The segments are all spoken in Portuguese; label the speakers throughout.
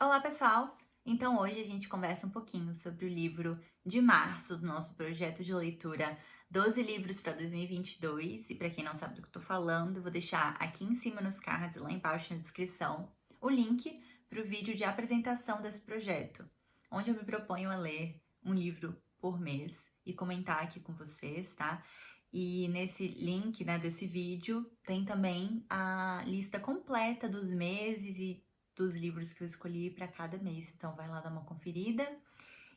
Speaker 1: Olá, pessoal! Então, hoje a gente conversa um pouquinho sobre o livro de março do nosso projeto de leitura 12 livros para 2022. E para quem não sabe do que eu tô falando, eu vou deixar aqui em cima nos cards e lá embaixo na descrição o link para o vídeo de apresentação desse projeto, onde eu me proponho a ler um livro por mês e comentar aqui com vocês, tá? E nesse link, né, desse vídeo, tem também a lista completa dos meses e dos livros que eu escolhi para cada mês. Então vai lá dar uma conferida.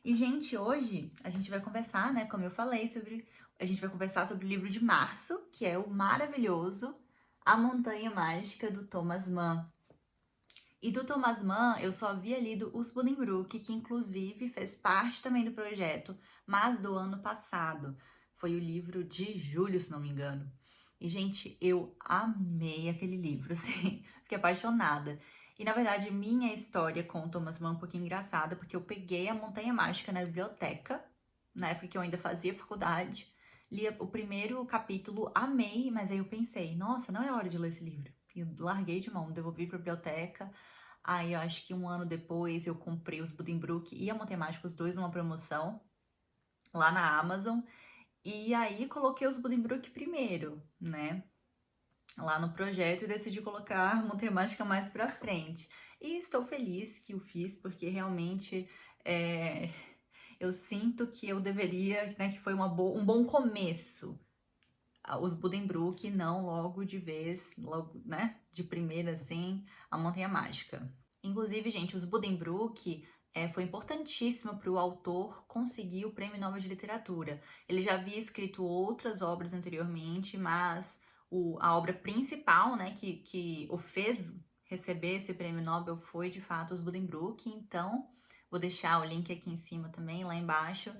Speaker 1: E, gente, hoje a gente vai conversar, né, como eu falei, a gente vai conversar sobre o livro de março, que é o maravilhoso A Montanha Mágica, do Thomas Mann. E do Thomas Mann, eu só havia lido Os Buddenbrook, que inclusive fez parte também do projeto, mas do ano passado. Foi o livro de julho, se não me engano. E, gente, eu amei aquele livro, assim, fiquei apaixonada. E, na verdade, minha história com o Thomas Mann é um pouquinho engraçada, porque eu peguei a Montanha Mágica na biblioteca, na época que eu ainda fazia faculdade, li o primeiro capítulo, amei, mas aí eu pensei, nossa, não é hora de ler esse livro. E larguei de mão, devolvi pra biblioteca. Aí eu acho que um ano depois eu comprei os Buddenbrook e a Montanha Mágica, os dois numa promoção, lá na Amazon. E aí coloquei os Buddenbrook primeiro, né? Lá no projeto e decidi colocar a Montanha Mágica mais pra frente. E estou feliz que o fiz, porque realmente eu sinto que eu deveria, né, que foi um bom começo. Os Buddenbrook, não logo de vez, logo, né, de primeira assim, a Montanha Mágica. Inclusive, gente, os Buddenbrook foi importantíssimo para o autor conseguir o Prêmio Nobel de Literatura. Ele já havia escrito outras obras anteriormente, mas a obra principal, né, que o fez receber esse Prêmio Nobel foi, de fato, os Buddenbrook. Então, vou deixar o link aqui em cima também, lá embaixo,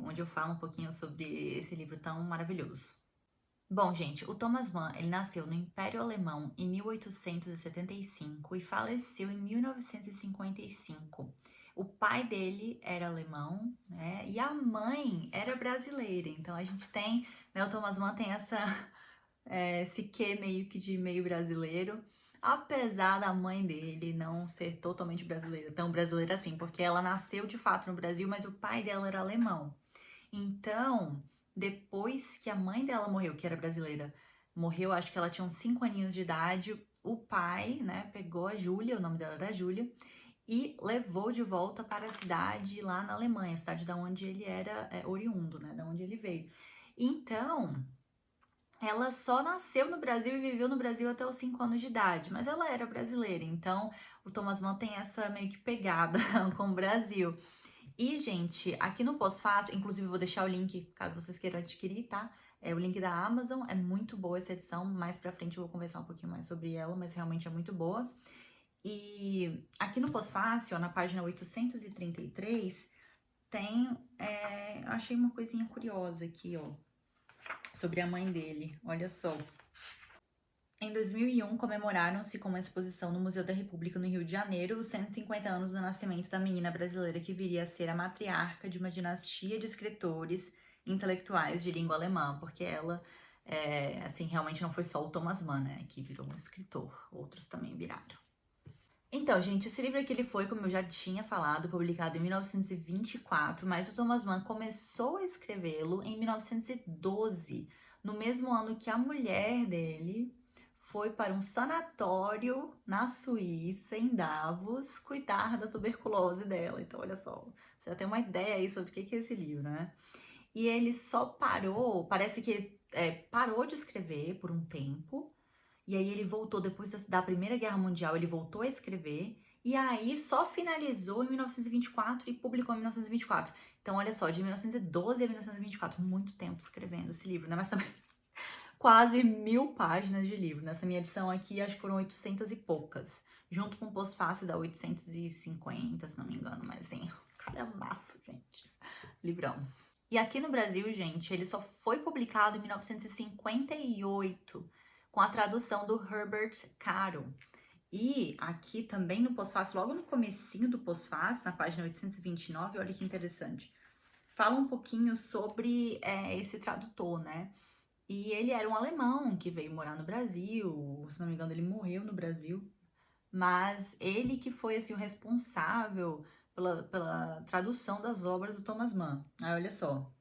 Speaker 1: onde eu falo um pouquinho sobre esse livro tão maravilhoso. Bom, gente, o Thomas Mann, ele nasceu no Império Alemão em 1875 e faleceu em 1955. O pai dele era alemão, né? E a mãe era brasileira. Então a gente tem, né? O Thomas Mann tem esse quê meio que de meio brasileiro, apesar da mãe dele não ser totalmente brasileira, tão brasileira assim, porque ela nasceu de fato no Brasil, mas o pai dela era alemão. Então, depois que a mãe dela morreu, que era brasileira, morreu, acho que ela tinha uns 5 aninhos de idade, o pai, né, pegou a Júlia, o nome dela era Júlia, e levou de volta para a cidade lá na Alemanha, a cidade da onde ele era oriundo, né, da onde ele veio. Então, ela só nasceu no Brasil e viveu no Brasil até os 5 anos de idade, mas ela era brasileira, então o Thomas Mann tem essa meio que pegada com o Brasil. E, gente, aqui no Pós-Fácil, inclusive eu vou deixar o link, caso vocês queiram adquirir, tá? É o link da Amazon, é muito boa essa edição, mais pra frente eu vou conversar um pouquinho mais sobre ela, mas realmente é muito boa. E aqui no Pós-Fácil, ó, na página 833, tem, eu achei uma coisinha curiosa aqui, ó, sobre a mãe dele, olha só. Em 2001, comemoraram-se com uma exposição no Museu da República, no Rio de Janeiro, os 150 anos do nascimento da menina brasileira que viria a ser a matriarca de uma dinastia de escritores intelectuais de língua alemã, porque ela, assim, realmente não foi só o Thomas Mann, né, que virou um escritor, outros também viraram. Então, gente, esse livro aqui ele foi, como eu já tinha falado, publicado em 1924, mas o Thomas Mann começou a escrevê-lo em 1912, no mesmo ano que a mulher dele foi para um sanatório na Suíça, em Davos, cuidar da tuberculose dela. Então, olha só, você já tem uma ideia aí sobre o que é esse livro, né? E ele só parou, parece que ele parou de escrever por um tempo, e aí ele voltou, depois da Primeira Guerra Mundial, ele voltou a escrever, e aí só finalizou em 1924 e publicou em 1924. Então, olha só, de 1912 a 1924, muito tempo escrevendo esse livro, né? Mas também quase 1000 páginas de livro. Nessa minha edição aqui, acho que foram 800 e poucas. Junto com o pós-fácil dá 850, se não me engano. Mas assim, calhamaço, gente. Livrão. E aqui no Brasil, gente, ele só foi publicado em 1958, com a tradução do Herbert Caro. E aqui também no pós-fácil, logo no comecinho do pós-fácil, na página 829, olha que interessante. Fala um pouquinho sobre esse tradutor, né? E ele era um alemão que veio morar no Brasil, se não me engano, ele morreu no Brasil, mas ele que foi, assim, o responsável pela tradução das obras do Thomas Mann. Aí, olha só.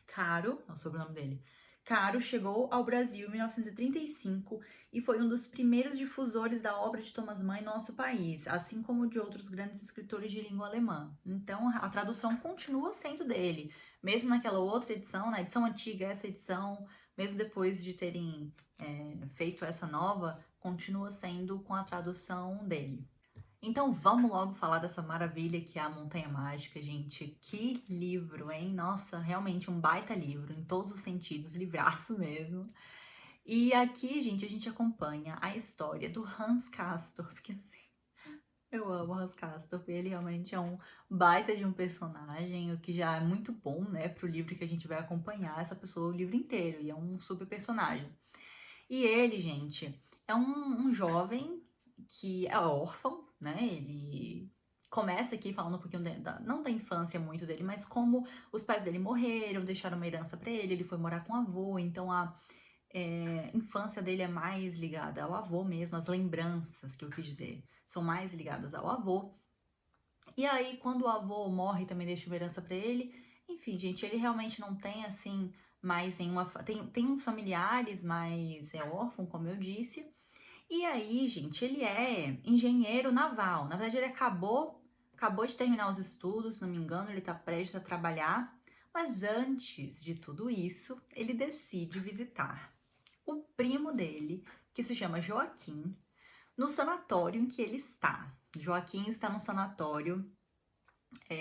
Speaker 1: Caro, é o sobrenome dele. Caro chegou ao Brasil em 1935 e foi um dos primeiros difusores da obra de Thomas Mann em nosso país, assim como de outros grandes escritores de língua alemã. Então, a tradução continua sendo dele, mesmo naquela outra edição, na edição antiga, essa edição, mesmo depois de terem feito essa nova, continua sendo com a tradução dele. Então vamos logo falar dessa maravilha que é a Montanha Mágica, gente. Que livro, hein? Nossa, realmente um baita livro, em todos os sentidos, livraço mesmo. E aqui, gente, a gente acompanha a história do Hans Castorp, porque assim, eu amo o Hans Castorp, ele realmente é um baita de um personagem, o que já é muito bom, né, pro livro que a gente vai acompanhar essa pessoa o livro inteiro, e é um super personagem. E ele, gente, é um jovem que é órfão, né? Ele começa aqui falando um pouquinho não da infância muito dele, mas como os pais dele morreram, deixaram uma herança para ele foi morar com o avô, então a infância dele é mais ligada ao avô mesmo, as lembranças que eu quis dizer, são mais ligadas ao avô. E aí, quando o avô morre, também deixa uma herança para ele. Enfim, gente, ele realmente não tem assim mais nenhuma. Tem uns familiares, mas é órfão, como eu disse. E aí, gente, ele é engenheiro naval. Na verdade, ele acabou de terminar os estudos, se não me engano, ele tá prestes a trabalhar. Mas antes de tudo isso, ele decide visitar o primo dele, que se chama Joaquim, no sanatório em que ele está. Joaquim está no sanatório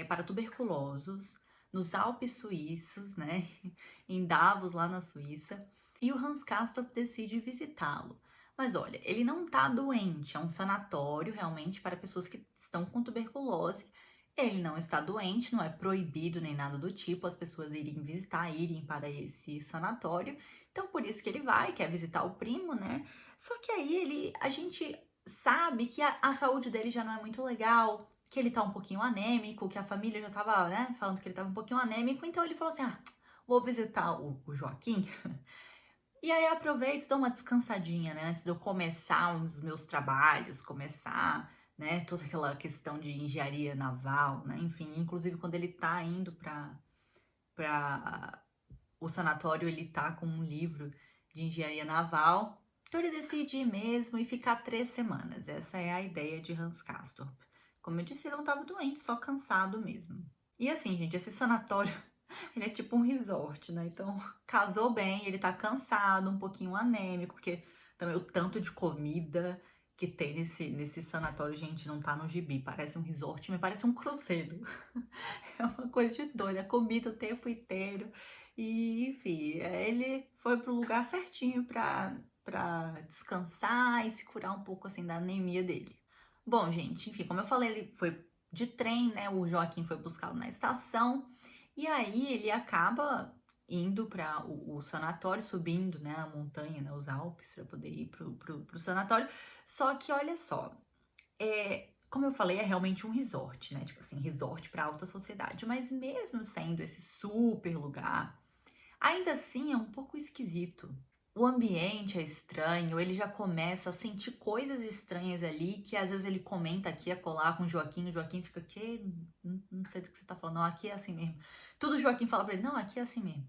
Speaker 1: para tuberculosos, nos Alpes suíços, né? Em Davos, lá na Suíça. E o Hans Castorp decide visitá-lo. Mas olha, ele não tá doente, é um sanatório realmente para pessoas que estão com tuberculose. Ele não está doente, não é proibido nem nada do tipo as pessoas irem visitar, irem para esse sanatório. Então por isso que ele vai, quer visitar o primo, né? Só que aí a gente sabe que a saúde dele já não é muito legal, que ele tá um pouquinho anêmico, que a família já tava, né, falando que ele tava um pouquinho anêmico, então ele falou assim: ah, vou visitar o Joaquim. E aí aproveito, dou uma descansadinha, né, antes de eu começar os meus trabalhos, começar, né, toda aquela questão de engenharia naval, né, enfim, inclusive quando ele tá indo para o sanatório, ele tá com um livro de engenharia naval. Então ele decide ir mesmo e ficar 3 semanas. Essa é a ideia de Hans Castorp. Como eu disse, ele não estava doente, só cansado mesmo. E assim, gente, esse sanatório, ele é tipo um resort, né? Então, casou bem, ele tá cansado, um pouquinho anêmico, porque também o tanto de comida que tem nesse sanatório, gente, não tá no gibi. Parece um resort, me parece um cruzeiro. É uma coisa de doida, comida o tempo inteiro. E, enfim, ele foi pro lugar certinho pra descansar e se curar um pouco, assim, da anemia dele. Bom, gente, enfim, como eu falei, ele foi de trem, né? O Joaquim foi buscá-lo na estação. E aí ele acaba indo para o sanatório, subindo, né, a montanha, né, os Alpes, para poder ir pro sanatório. Só que, olha só, como eu falei, é realmente um resort, né? Tipo assim, resort para alta sociedade. Mas mesmo sendo esse super lugar, ainda assim é um pouco esquisito. O ambiente é estranho, ele já começa a sentir coisas estranhas ali, que às vezes ele comenta aqui a colar com o Joaquim fica, que? Não sei do que você tá falando, não, aqui é assim mesmo. Tudo o Joaquim fala pra ele, não, aqui é assim mesmo.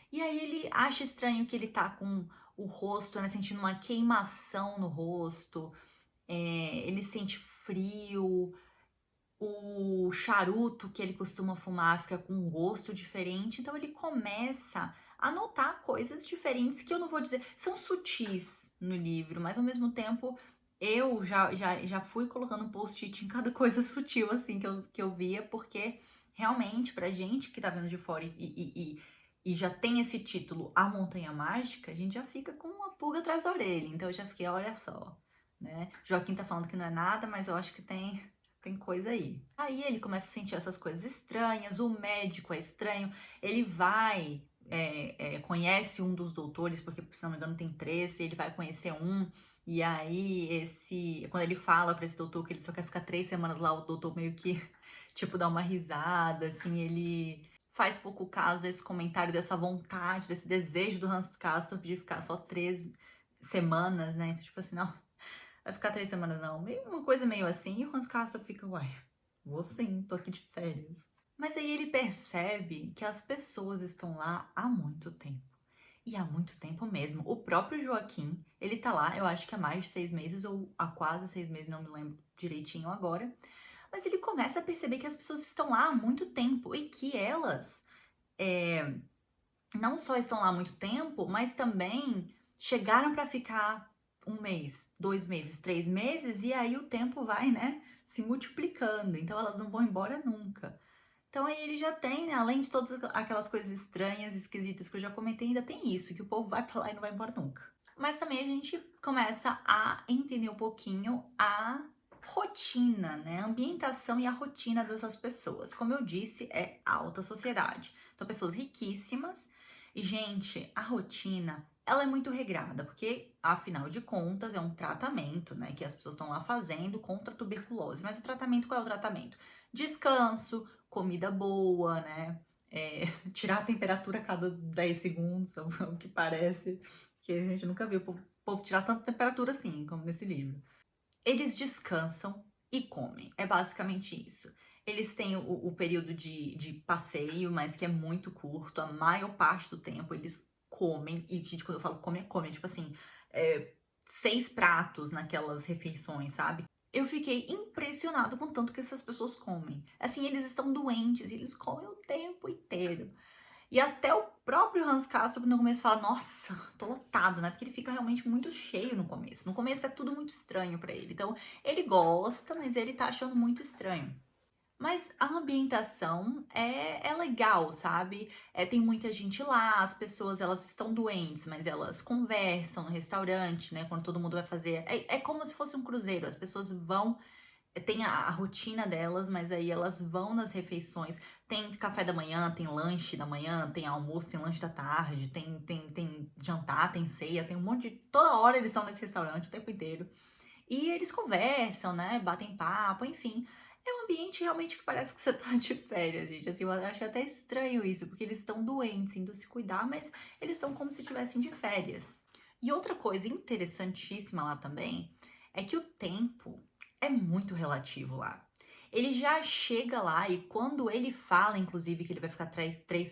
Speaker 1: E aí ele acha estranho que ele tá com o rosto, né, sentindo uma queimação no rosto, ele sente frio, o charuto que ele costuma fumar fica com um gosto diferente, então ele começa a notar coisas diferentes que eu não vou dizer, são sutis no livro, mas ao mesmo tempo eu já fui colocando um post-it em cada coisa sutil assim que eu via, porque realmente pra gente que tá vendo de fora e já tem esse título A Montanha Mágica, a gente já fica com uma pulga atrás da orelha, então eu já fiquei, olha só, né? Joaquim tá falando que não é nada, mas eu acho que tem coisa aí. Aí ele começa a sentir essas coisas estranhas, o médico é estranho, ele vai, conhece um dos doutores, porque se não me engano tem 13, ele vai conhecer um, e aí quando ele fala pra esse doutor que ele só quer ficar 3 semanas lá, o doutor meio que, tipo, dá uma risada, assim, ele faz pouco caso desse comentário, dessa vontade, desse desejo do Hans Castorp de ficar só 3 semanas, né? Então, tipo assim, não, vai ficar 3 semanas não. Uma coisa meio assim, e o Hans Castorp fica, uai, vou sim, tô aqui de férias. Mas aí ele percebe que as pessoas estão lá há muito tempo. E há muito tempo mesmo. O próprio Joaquim, ele tá lá, eu acho que há mais de 6 meses, ou há quase 6 meses, não me lembro direitinho agora. Mas ele começa a perceber que as pessoas estão lá há muito tempo e que elas não só estão lá há muito tempo, mas também chegaram para ficar 1 mês, 2 meses, 3 meses, e aí o tempo vai, né, se multiplicando. Então elas não vão embora nunca. Então aí ele já tem, né, além de todas aquelas coisas estranhas, esquisitas que eu já comentei, ainda tem isso, que o povo vai pra lá e não vai embora nunca. Mas também a gente começa a entender um pouquinho a rotina, né, a ambientação e a rotina dessas pessoas. Como eu disse, é alta sociedade. Então pessoas riquíssimas. E, gente, a rotina, ela é muito regrada, porque, afinal de contas, é um tratamento, né, que as pessoas estão lá fazendo contra a tuberculose. Mas o tratamento, qual é o tratamento? Descanso, comida boa, né? Tirar a temperatura a cada 10 segundos, o que parece que a gente nunca viu o povo tirar tanta temperatura assim, como nesse livro. Eles descansam e comem, é basicamente isso. Eles têm o período de passeio, mas que é muito curto, a maior parte do tempo eles comem, e gente, quando eu falo come, é come, tipo assim, 6 pratos naquelas refeições, sabe? Eu fiquei impressionado com o tanto que essas pessoas comem. Assim, eles estão doentes, eles comem o tempo inteiro. E até o próprio Hans Castorp no começo fala, nossa, tô lotado, né? Porque ele fica realmente muito cheio no começo. No começo é tudo muito estranho pra ele. Então, ele gosta, mas ele tá achando muito estranho. Mas a ambientação é legal, sabe? Tem muita gente lá, as pessoas elas estão doentes, mas elas conversam no restaurante, né? Quando todo mundo vai fazer. É como se fosse um cruzeiro, as pessoas vão tem a rotina delas, mas aí elas vão nas refeições. Tem café da manhã, tem lanche da manhã, tem almoço, tem lanche da tarde, tem jantar, tem ceia, tem um monte de. Toda hora eles estão nesse restaurante o tempo inteiro. E eles conversam, né? Batem papo, enfim. É um ambiente realmente que parece que você tá de férias, gente. Assim, eu acho até estranho isso, porque eles estão doentes, indo se cuidar, mas eles estão como se estivessem de férias. E outra coisa interessantíssima lá também é que o tempo é muito relativo lá. Ele já chega lá e quando ele fala, inclusive, que ele vai ficar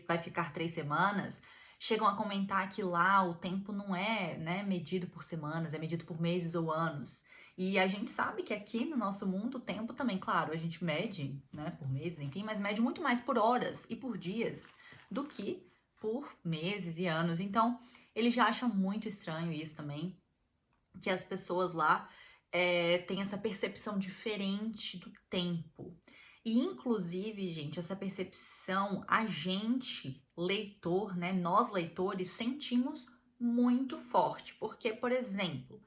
Speaker 1: vai ficar 3 semanas, chegam a comentar que lá o tempo não é, né, medido por semanas, é medido por meses ou anos. E a gente sabe que aqui no nosso mundo o tempo também, claro, a gente mede, né, por meses, enfim, mas mede muito mais por horas e por dias do que por meses e anos. Então, ele já acha muito estranho isso também, que as pessoas lá têm essa percepção diferente do tempo. E, inclusive, gente, essa percepção, a gente, leitor, né, nós leitores, sentimos muito forte. Porque, por exemplo,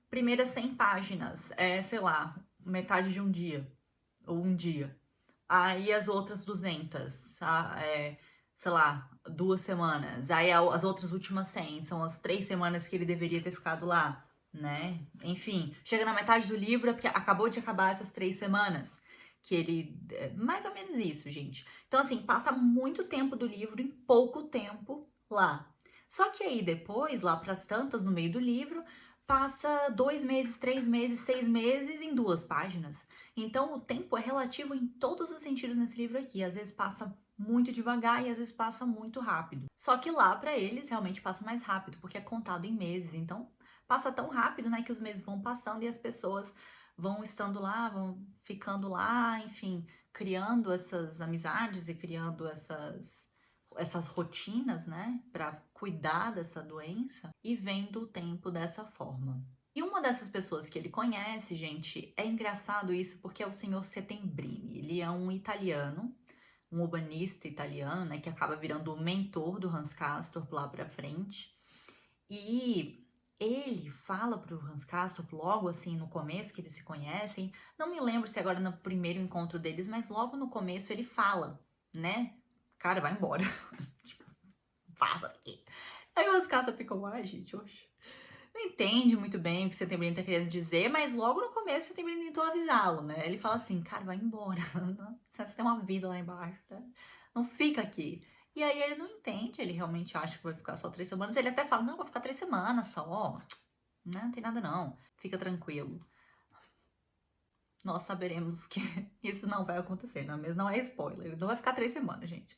Speaker 1: primeiras 100 páginas, sei lá, metade de um dia, ou um dia. Aí as outras 200, sei lá, 2 semanas. Aí as outras últimas 100 são as 3 semanas que ele deveria ter ficado lá, né? Enfim, chega na metade do livro é porque acabou de acabar essas 3 semanas. Que ele. Mais ou menos isso, gente. Então, assim, passa muito tempo do livro em pouco tempo lá. Só que aí depois, lá para as tantas, no meio do livro, passa 2 meses, 3 meses, 6 meses em 2 páginas. Então, o tempo é relativo em todos os sentidos nesse livro aqui. Às vezes passa muito devagar e às vezes passa muito rápido. Só que lá, para eles, realmente passa mais rápido, porque é contado em meses. Então, passa tão rápido, né, que os meses vão passando e as pessoas vão estando lá, vão ficando lá, enfim, criando essas amizades e criando essas rotinas, né, para cuidar dessa doença e vendo o tempo dessa forma. E uma dessas pessoas que ele conhece, gente, é engraçado isso porque é o senhor Settembrini. Ele é um italiano, um urbanista italiano, né, que acaba virando o mentor do Hans Castorp lá pra frente. E ele fala pro Hans Castorp logo assim no começo que eles se conhecem. Não me lembro se agora no primeiro encontro deles, mas logo no começo ele fala, né? Cara, vai embora. Tipo, vaza daqui. Aí o Hans Castorp ficou, ai, gente, oxe. Não entende muito bem o que o Settembrini tá querendo dizer, mas logo no começo o Settembrini tentou avisá-lo, né? Ele fala assim, cara, vai embora, você tem uma vida lá embaixo, tá? Não fica aqui. E aí ele não entende, ele realmente acha que vai ficar só 3 semanas, ele até fala, não, vai ficar 3 semanas só, Não tem nada não, fica tranquilo. Nós saberemos que isso não vai acontecer, não é mesmo? Não é spoiler, ele não vai ficar 3 semanas, gente.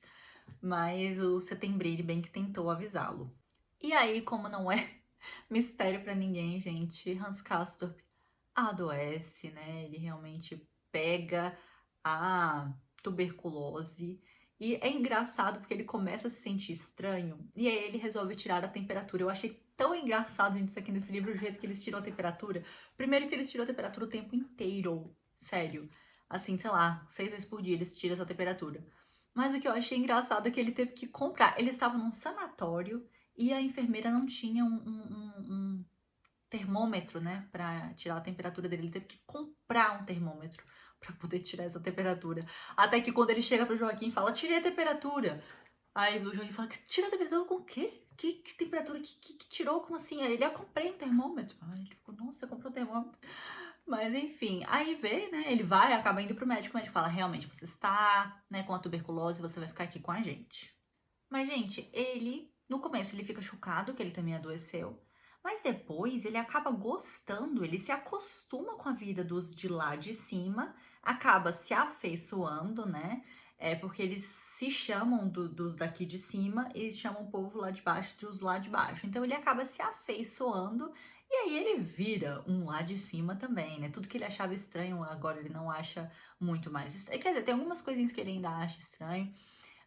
Speaker 1: Mas o Setembrilho bem que tentou avisá-lo. E aí, como não é mistério pra ninguém, gente, Hans Castorp adoece, né? Ele realmente pega a tuberculose. E é engraçado porque ele começa a se sentir estranho e aí ele resolve tirar a temperatura. Eu achei tão engraçado, gente, isso aqui nesse livro, o jeito que eles tiram a temperatura. Primeiro que eles tiram a temperatura o tempo inteiro, sério. Assim, sei lá, 6 vezes por dia eles tiram essa temperatura. Mas o que eu achei engraçado é que ele teve que comprar. Ele estava num sanatório e a enfermeira não tinha um termômetro, né, pra tirar a temperatura dele. Ele teve que comprar um termômetro pra poder tirar essa temperatura. Até que quando ele chega pro Joaquim e fala, tirei a temperatura. Aí o Joaquim fala, tira a temperatura com o quê? Que temperatura? Que tirou? Como assim? Aí ele, eu comprei um termômetro. Aí ele ficou, nossa, você comprou um termômetro. Mas enfim, aí vê, né, ele vai, acaba indo pro médico, o médico fala, realmente, você está, né, com a tuberculose, você vai ficar aqui com a gente. Mas, gente, ele, no começo, ele fica chocado que ele também adoeceu. Mas depois ele acaba gostando, ele se acostuma com a vida dos de lá de cima, acaba se afeiçoando, né? É porque eles se chamam dos daqui de cima e chamam o povo lá de baixo dos lá de baixo. Então ele acaba se afeiçoando e aí ele vira um lá de cima também, né? Tudo que ele achava estranho, agora ele não acha muito mais estranho. Quer dizer, tem algumas coisinhas que ele ainda acha estranho,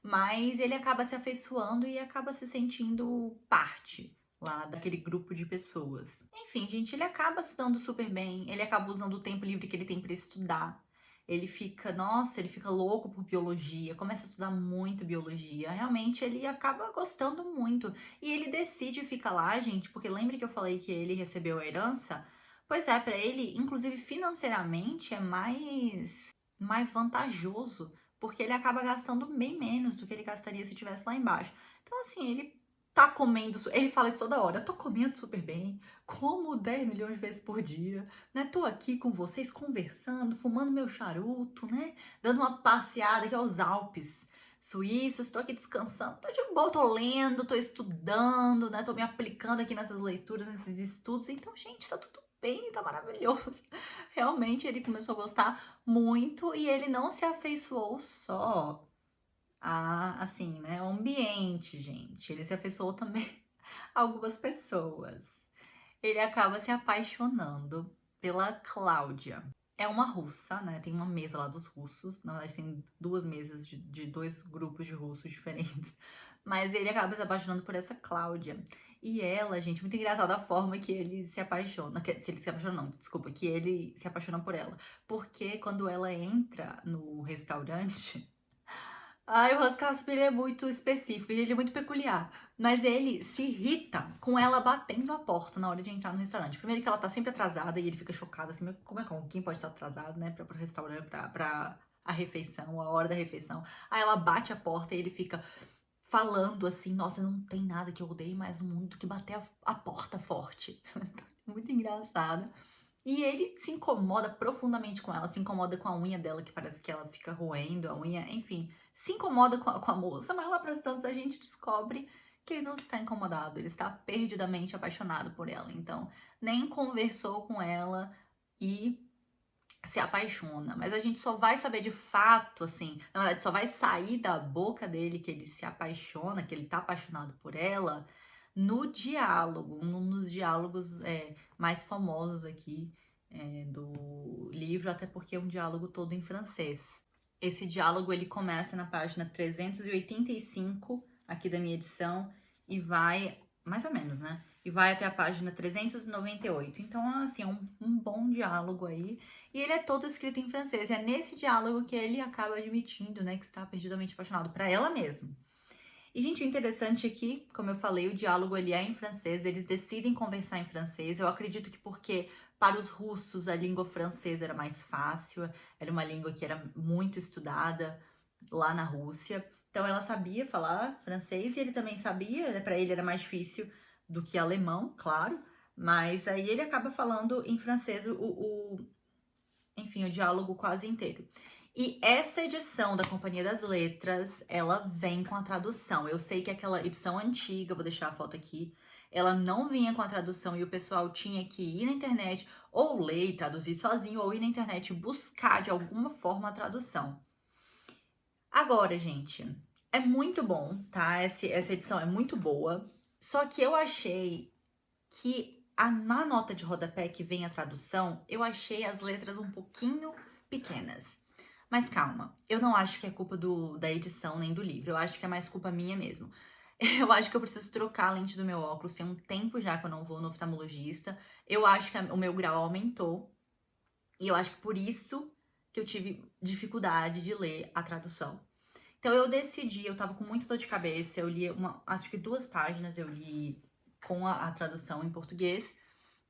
Speaker 1: mas ele acaba se afeiçoando e acaba se sentindo parte lá daquele grupo de pessoas. Enfim, gente, ele acaba se dando super bem, ele acaba usando o tempo livre que ele tem para estudar. Ele fica, nossa, ele fica louco por biologia, começa a estudar muito biologia. Realmente ele acaba gostando muito. E ele decide ficar lá, gente, porque lembre que eu falei que ele recebeu a herança? Pois é, para ele, inclusive financeiramente, é mais vantajoso porque ele acaba gastando bem menos do que ele gastaria se estivesse lá embaixo. Então, assim, ele tá comendo, ele fala isso toda hora, tô comendo super bem, como 10 milhões de vezes por dia, né? Tô aqui com vocês conversando, fumando meu charuto, né? Dando uma passeada aqui aos Alpes suíços, tô aqui descansando, tô de boa, tô lendo, tô estudando, né? Tô me aplicando aqui nessas leituras, nesses estudos. Então, gente, tá tudo bem, tá maravilhoso. Realmente ele começou a gostar muito e ele não se afeiçoou só assim, né, ao ambiente, gente. Ele se afeiçoou também a algumas pessoas. Ele acaba se apaixonando pela Cláudia. É uma russa, né? Tem uma mesa lá dos russos. Na verdade, tem 2 mesas de 2 grupos de russos diferentes. Mas ele acaba se apaixonando por essa Cláudia. E ela, gente, muito engraçada a forma que ele se apaixona. Se ele se apaixona, não, desculpa, que ele se apaixona por ela. Porque quando ela entra no restaurante. Ai, o Roscasper é muito específico, ele é muito peculiar. Mas ele se irrita com ela batendo a porta na hora de entrar no restaurante. Primeiro que ela tá sempre atrasada e ele fica chocado, assim, mas como? Quem pode estar atrasado, né, pro restaurante, pra a refeição, a hora da refeição. Aí ela bate a porta e ele fica falando assim, nossa, não tem nada que eu odeie mais no mundo do que bater a porta forte. Muito engraçado. E ele se incomoda profundamente com ela, se incomoda com a unha dela, que parece que ela fica roendo a unha, enfim, se incomoda com a moça, mas lá para as tantas a gente descobre que ele não está incomodado, ele está perdidamente apaixonado por ela. Então, nem conversou com ela e se apaixona. Mas a gente só vai saber de fato, assim, na verdade, só vai sair da boca dele que ele se apaixona, que ele tá apaixonado por ela, no diálogo, nos diálogos mais famosos aqui do livro, até porque é um diálogo todo em francês. Esse diálogo ele começa na página 385 aqui da minha edição e vai, mais ou menos, né? E vai até a página 398. Então, assim, é um bom diálogo aí. E ele é todo escrito em francês. É nesse diálogo que ele acaba admitindo, né, que está perdidamente apaixonado por ela mesma. E, gente, o interessante é que, como eu falei, o diálogo ele é em francês, eles decidem conversar em francês. Eu acredito que porque para os russos a língua francesa era mais fácil, era uma língua que era muito estudada lá na Rússia. Então ela sabia falar francês e ele também sabia, né? Para ele era mais difícil do que alemão, claro, mas aí ele acaba falando em francês enfim, o diálogo quase inteiro. E essa edição da Companhia das Letras, ela vem com a tradução. Eu sei que aquela edição antiga, vou deixar a foto aqui, ela não vinha com a tradução e o pessoal tinha que ir na internet ou ler e traduzir sozinho, ou ir na internet e buscar de alguma forma a tradução. Agora, gente, é muito bom, tá? Essa edição é muito boa, só que eu achei que na nota de rodapé que vem a tradução, eu achei as letras um pouquinho pequenas. Mas calma, eu não acho que é culpa da edição nem do livro, eu acho que é mais culpa minha mesmo. Eu acho que eu preciso trocar a lente do meu óculos, tem um tempo já que eu não vou no oftalmologista. Eu acho que o meu grau aumentou, e eu acho que por isso que eu tive dificuldade de ler a tradução. Então eu decidi, eu tava com muita dor de cabeça, eu li acho que 2 páginas eu li com a tradução em português,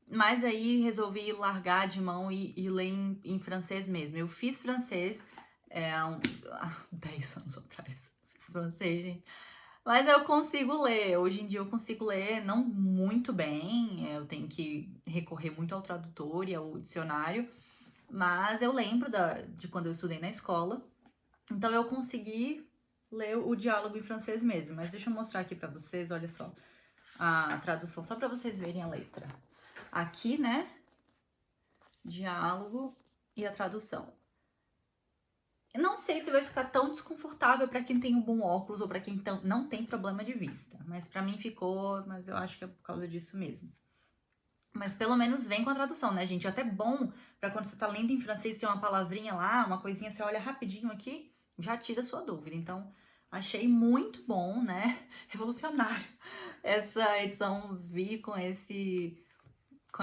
Speaker 1: mas aí resolvi largar de mão e ler em francês mesmo. Eu fiz francês há 10 anos atrás, fiz francês, gente. Mas eu consigo ler, hoje em dia eu consigo ler não muito bem, eu tenho que recorrer muito ao tradutor e ao dicionário, mas eu lembro de quando eu estudei na escola, então eu consegui ler o diálogo em francês mesmo. Mas deixa eu mostrar aqui pra vocês, olha só, a tradução, só pra vocês verem a letra. Aqui, né, diálogo e a tradução. Eu não sei se vai ficar tão desconfortável pra quem tem um bom óculos ou pra quem não tem problema de vista, mas pra mim ficou, mas eu acho que é por causa disso mesmo. Mas pelo menos vem com a tradução, né, gente? É até bom pra quando você tá lendo em francês, tem uma palavrinha lá, uma coisinha, você olha rapidinho aqui, já tira a sua dúvida. Então, achei muito bom, né? Revolucionário essa edição vir com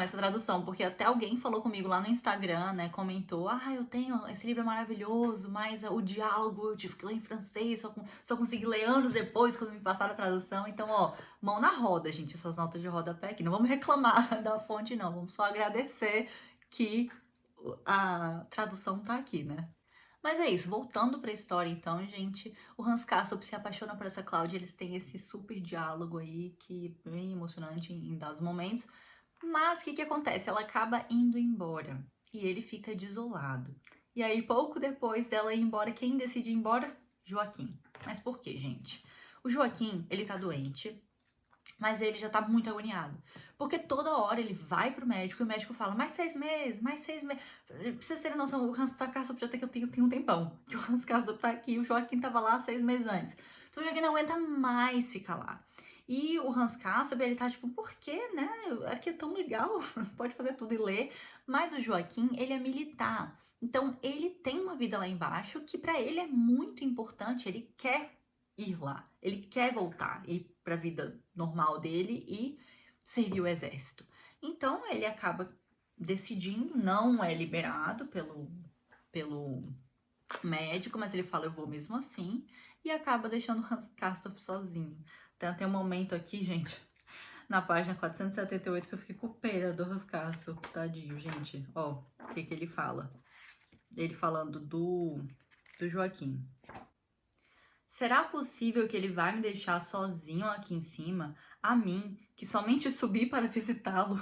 Speaker 1: essa tradução, porque até alguém falou comigo lá no Instagram, né, comentou, eu tenho, esse livro é maravilhoso, mas o diálogo eu tive que ler em francês, só consegui ler anos depois, quando me passaram a tradução. Então, ó, mão na roda, gente, essas notas de rodapé aqui, não vamos reclamar da fonte não, vamos só agradecer que a tradução tá aqui, né. Mas é isso, voltando pra história então, gente, o Hans Castorp se apaixona por essa Cláudia, eles têm esse super diálogo aí, que é bem emocionante em dados momentos. Mas o que acontece? Ela acaba indo embora e ele fica desolado. E aí, pouco depois dela ir embora, quem decide ir embora? Joaquim. Mas por quê, gente? O Joaquim, ele tá doente, mas ele já tá muito agoniado. Porque toda hora ele vai pro médico e o médico fala, mais 6 meses, mais 6 meses. Pra vocês terem noção, o Hans Castorp já tem um tempão. Que o Hans Castorp tá aqui, o Joaquim tava lá 6 meses antes. Então o Joaquim não aguenta mais ficar lá. E o Hans Castorp, ele tá tipo, por quê, né? Aqui é tão legal, pode fazer tudo e ler. Mas o Joaquim, ele é militar. Então, ele tem uma vida lá embaixo que pra ele é muito importante, ele quer ir lá, ele quer voltar, ir pra vida normal dele e servir o exército. Então, ele acaba decidindo, não é liberado pelo médico, mas ele fala, eu vou mesmo assim, e acaba deixando o Hans Castorp sozinho. Tem até um momento aqui, gente, na página 478, que eu fiquei com pena do Hans Castorp, tadinho, gente. Ó, o que ele fala? Ele falando do Joaquim. Será possível que ele vai me deixar sozinho aqui em cima? A mim, que somente subi para visitá-lo?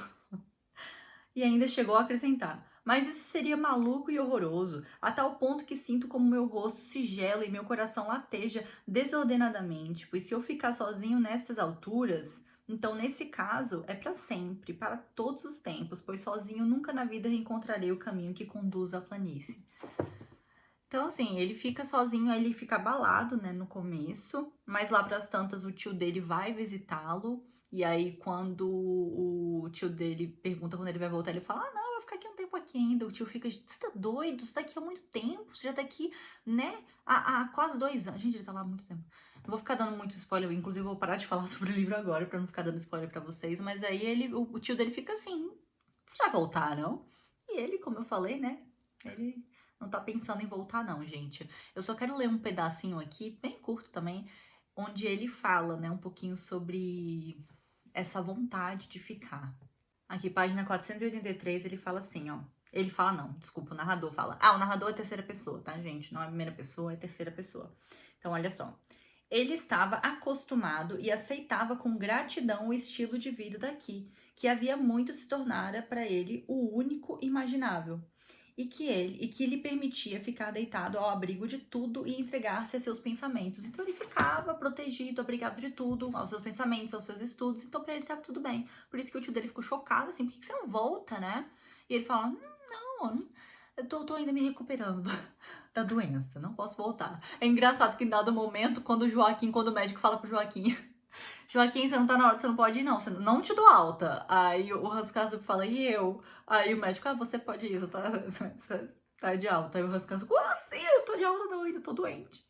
Speaker 1: E ainda chegou a acrescentar, mas isso seria maluco e horroroso, a tal ponto que sinto como meu rosto se gela e meu coração lateja desordenadamente, pois se eu ficar sozinho nestas alturas, então nesse caso é para sempre, para todos os tempos, pois sozinho nunca na vida encontrarei o caminho que conduz à planície. Então, assim, ele fica sozinho, ele fica abalado, né, no começo, mas lá pras tantas o tio dele vai visitá-lo, e aí quando o tio dele pergunta quando ele vai voltar, ele fala, não, eu vou ficar aqui um tempo aqui ainda. O tio fica, você tá doido? Você tá aqui há muito tempo, você já tá aqui, né, há quase 2 anos. Gente, ele tá lá há muito tempo. Não vou ficar dando muito spoiler, inclusive vou parar de falar sobre o livro agora, pra não ficar dando spoiler pra vocês, mas aí o tio dele fica assim, você vai voltar, não? E ele, como eu falei, né, ele não tá pensando em voltar não, gente. Eu só quero ler um pedacinho aqui, bem curto também, onde ele fala, né, um pouquinho sobre essa vontade de ficar. Aqui, página 483, ele fala assim, ó. Ele fala não, desculpa, o narrador fala. O narrador é terceira pessoa, tá, gente? Não é primeira pessoa, é terceira pessoa. Então, olha só. Ele estava acostumado e aceitava com gratidão o estilo de vida daqui, que havia muito se tornara para ele o único imaginável. e que lhe permitia ficar deitado ao abrigo de tudo e entregar-se a seus pensamentos. Então ele ficava protegido, abrigado de tudo, aos seus pensamentos, aos seus estudos. Então pra ele tava tudo bem. Por isso que o tio dele ficou chocado, assim, por que você não volta, né? E ele fala, não, eu tô ainda me recuperando da doença, não posso voltar. É engraçado que em dado momento, quando o médico fala pro Joaquim, Joaquim, você não tá na hora, você não pode ir, não. Você não te dou alta. Aí o Hans Castorp fala, e eu? Aí o médico, você pode ir, você tá de alta. Aí o Hans Castorp, como assim? Eu tô de alta não, ainda tô doente.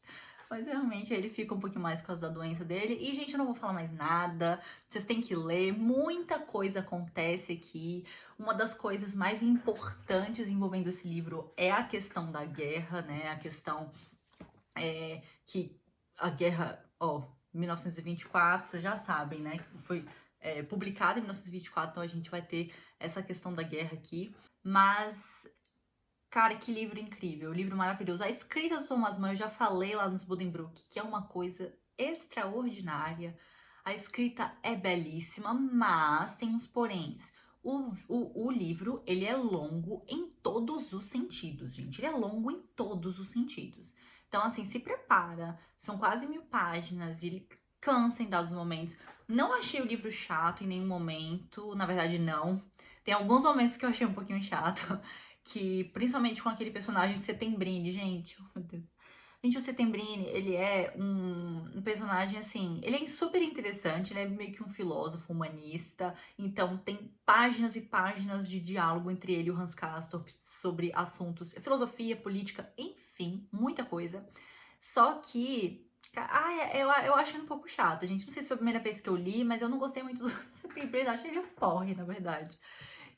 Speaker 1: Mas realmente ele fica um pouquinho mais por causa da doença dele. E, gente, eu não vou falar mais nada. Vocês têm que ler. Muita coisa acontece aqui. Uma das coisas mais importantes envolvendo esse livro é a questão da guerra, né? A questão que a guerra, 1924, vocês já sabem, né? Que foi publicado em 1924, então a gente vai ter essa questão da guerra aqui. Mas, cara, que livro incrível, livro maravilhoso. A escrita do Thomas Mann, eu já falei lá nos Buddenbrook, que é uma coisa extraordinária. A escrita é belíssima, mas tem uns poréns. O livro, ele é longo em todos os sentidos, gente. Ele é longo em todos os sentidos. Então, assim, se prepara. São quase 1000 páginas e ele cansa em dados momentos. Não achei o livro chato em nenhum momento. Na verdade, não. Tem alguns momentos que eu achei um pouquinho chato. Que, principalmente com aquele personagem Setembrini, gente. Oh, meu Deus. Gente, o Setembrini, ele é um personagem, assim, ele é super interessante, ele é meio que um filósofo humanista, então tem páginas e páginas de diálogo entre ele e o Hans Castorp sobre assuntos, filosofia, política, enfim, muita coisa. Só que, eu acho ele um pouco chato, gente. Não sei se foi a primeira vez que eu li, mas eu não gostei muito do Setembrini, eu achei ele um porre, na verdade.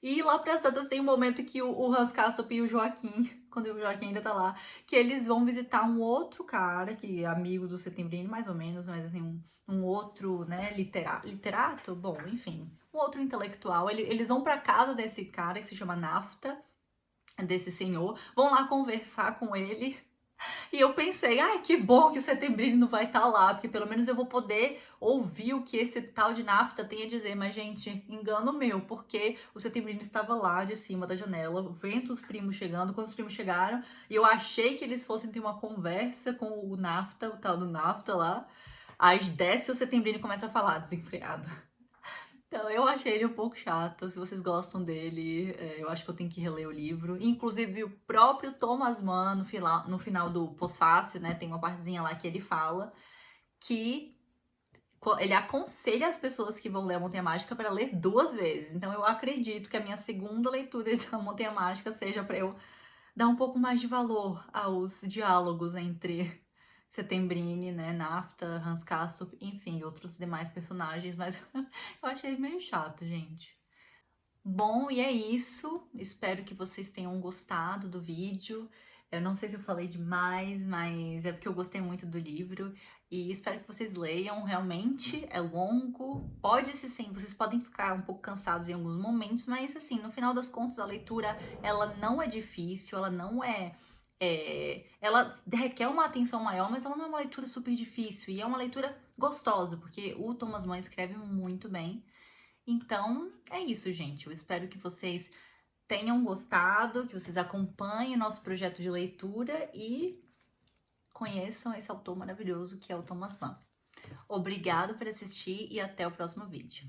Speaker 1: E lá pras tantas tem um momento que o Hans Castorp e o Joaquim, quando o Joaquim ainda tá lá, que eles vão visitar um outro cara, que é amigo do Setembrini, mais ou menos, mas assim, um outro, né, literato? Bom, enfim, um outro intelectual. Eles vão pra casa desse cara que se chama Nafta, desse senhor, vão lá conversar com ele. E eu pensei, ai, que bom que o Setembrini não vai estar lá, porque pelo menos eu vou poder ouvir o que esse tal de Nafta tem a dizer. Mas, gente, engano meu, porque o Setembrini estava lá de cima da janela, vendo os primos chegando. Quando os primos chegaram, e eu achei que eles fossem ter uma conversa com o Nafta, o tal do Nafta lá. Aí desce o Setembrini e começa a falar, desenfreado. Então, eu achei ele um pouco chato. Se vocês gostam dele, eu acho que eu tenho que reler o livro. Inclusive, o próprio Thomas Mann, no final do pós-fácil, né, tem uma partezinha lá que ele fala que ele aconselha as pessoas que vão ler a Montanha Mágica para ler 2 vezes. Então, eu acredito que a minha segunda leitura da Montanha Mágica seja para eu dar um pouco mais de valor aos diálogos entre Setembrini, né, Nafta, Hans Castorp, enfim, outros demais personagens, mas eu achei meio chato, gente. Bom, e é isso. Espero que vocês tenham gostado do vídeo. Eu não sei se eu falei demais, mas é porque eu gostei muito do livro e espero que vocês leiam. Realmente é longo. Pode ser sim, vocês podem ficar um pouco cansados em alguns momentos, mas assim, no final das contas, a leitura ela não é difícil, ela não ela requer uma atenção maior, mas ela não é uma leitura super difícil e é uma leitura gostosa, porque o Thomas Mann escreve muito bem. Então, é isso, gente. Eu espero que vocês tenham gostado, que vocês acompanhem o nosso projeto de leitura e conheçam esse autor maravilhoso que é o Thomas Mann. Obrigado por assistir e até o próximo vídeo.